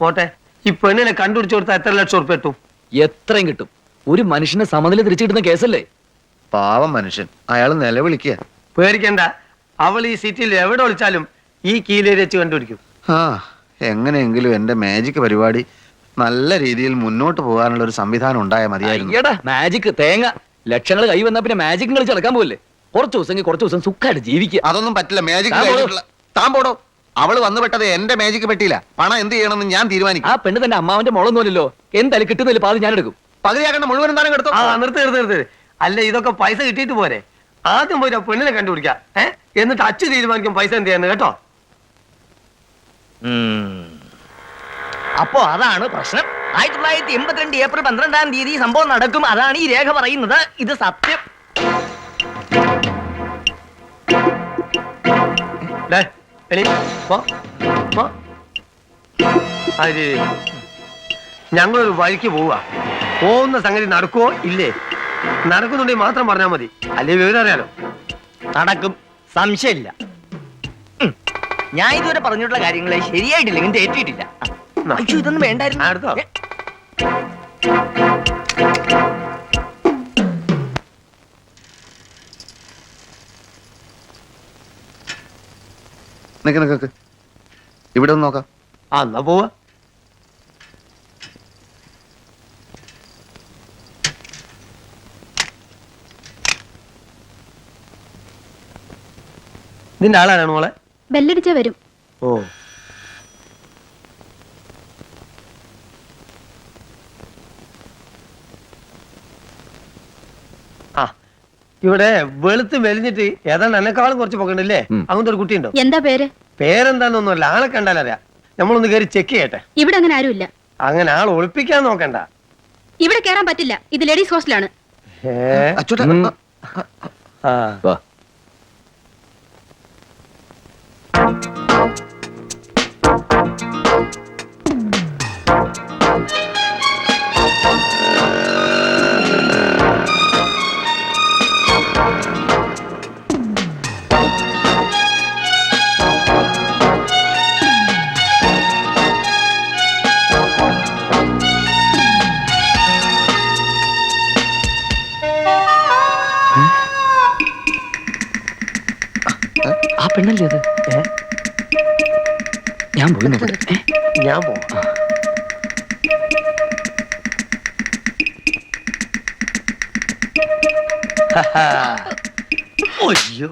പോട്ടെ, ഈ പെണ്ണിനെ കണ്ടുപിടിച്ചു കൊടുത്താൽ എത്ര ലക്ഷം ഉറുപ്പ കിട്ടും? എത്രയും കിട്ടും. ഒരു മനുഷ്യനെ സമനില തിരിച്ചു കിട്ടുന്ന കേസല്ലേ? പാവം മനുഷ്യൻ, അയാൾ നിലവിളിക്കുക. പേടിക്കണ്ട, അവൾ ഈ സിറ്റിയിൽ എവിടെ വിളിച്ചാലും ഈ കീലേരി വെച്ച് കണ്ടുപിടിക്കും. ആ, എങ്ങനെയെങ്കിലും എന്റെ മാജിക് പരിപാടി നല്ല രീതിയിൽ മുന്നോട്ട് പോകാനുള്ള ഒരു സംവിധാനം ഉണ്ടായാൽ മതിയായിരുന്നു. അയ്യടാ, മാജിക് തേങ്ങ. ലക്ഷങ്ങൾ കൈ വന്നാ പിന്നെ മാജിക് കളിച്ച് നടക്കാൻ പോകല്ലേ? കുറച്ച് ദിവസം സുഖമായിട്ട് ജീവിക്കുക. അതൊന്നും പറ്റില്ല. മാജിക് താൻ പോടോ. അവള് വന്നു പെട്ടത് എന്റെ മാജിക് പറ്റിയില്ല. പണം എന്ത് ചെയ്യണമെന്ന് ഞാൻ തീരുമാനിക്കും. ആ പെണ്ണ് തന്നെ അമ്മാവന്റെ മുളൊന്നുമല്ലോ. എന്തായാലും കിട്ടുന്നില്ല, പാതി ഞാൻ എടുക്കും. പകുതിയാക്കണ്ട, മുഴുവൻ താനും എടുത്തോ. നിർത്ത്. അല്ല, ഇതൊക്കെ പൈസ കിട്ടിയിട്ട് പോരെ? ആദ്യം പോയിട്ട് ആ പെണ്ണിനെ കണ്ടുപിടിക്കാം. എന്നിട്ട് അച്ഛൻ തീരുമാനിക്കും പൈസ എന്ത് ചെയ്യാന്ന്. കേട്ടോ? അപ്പോ അതാണ് പ്രശ്നം. 1982 ഏപ്രിൽ 12-ാം തീയതി സംഭവം നടക്കും. അതാണ് ഈ രേഖ പറയുന്നത്. ഇത് സത്യം. ഞങ്ങളൊരു വഴിക്ക് പോവുക. പോകുന്ന സംഗതി നടക്കുവോ ഇല്ലേ? നടക്കുന്നുണ്ടെങ്കിൽ മാത്രം പറഞ്ഞാൽ മതി, അല്ലേ വിവരം അറിയാലോ. നടക്കും, സംശയമില്ല. ഞാൻ ഇതുവരെ പറഞ്ഞിട്ടുള്ള കാര്യങ്ങളെ ശരിയായിട്ടില്ലെങ്കിൽ തെറ്റിയിട്ടില്ല. അയ്യോ, ഇതൊന്നും വേണ്ടായിരുന്നു. അടുത്തോ? നിക്ക് ഇവിടെ ഒന്ന് നോക്കാം. എന്നാ പോവാ. ഇതിന്റെ ആളാണ് മോളെ? ബെല്ലടിച്ചാ വരും. ഓ, ഇവിടെ വെളുത്ത് മെലിഞ്ഞിട്ട് ഏതാണ്ട് എന്നെക്കാളും കുറച്ച് പോകണ്ടല്ലേ? അങ്ങനത്തെ ഒരു കുട്ടിയുണ്ടോ? എന്താ പേര്? പേരെന്താന്നൊന്നുമല്ല, ആളെ കണ്ടാലറിയാം. നമ്മളൊന്ന് കയറി ചെക്ക് ചെയ്യട്ടെ. ഇവിടെ അങ്ങനെ ആരുമില്ല. അങ്ങനെ ആൾ ഒളിപ്പിക്കാൻ നോക്കണ്ട. ഇവിടെ കേറാൻ പറ്റില്ല, ഇത് ലേഡീസ് ഹോസ്റ്റലാണ്. വാ. ആ പെണ്ണല്ലേ അത്? ഞാൻ പോയി നോക്കട്ടെ. ഞാൻ പോവാ. അയ്യോ,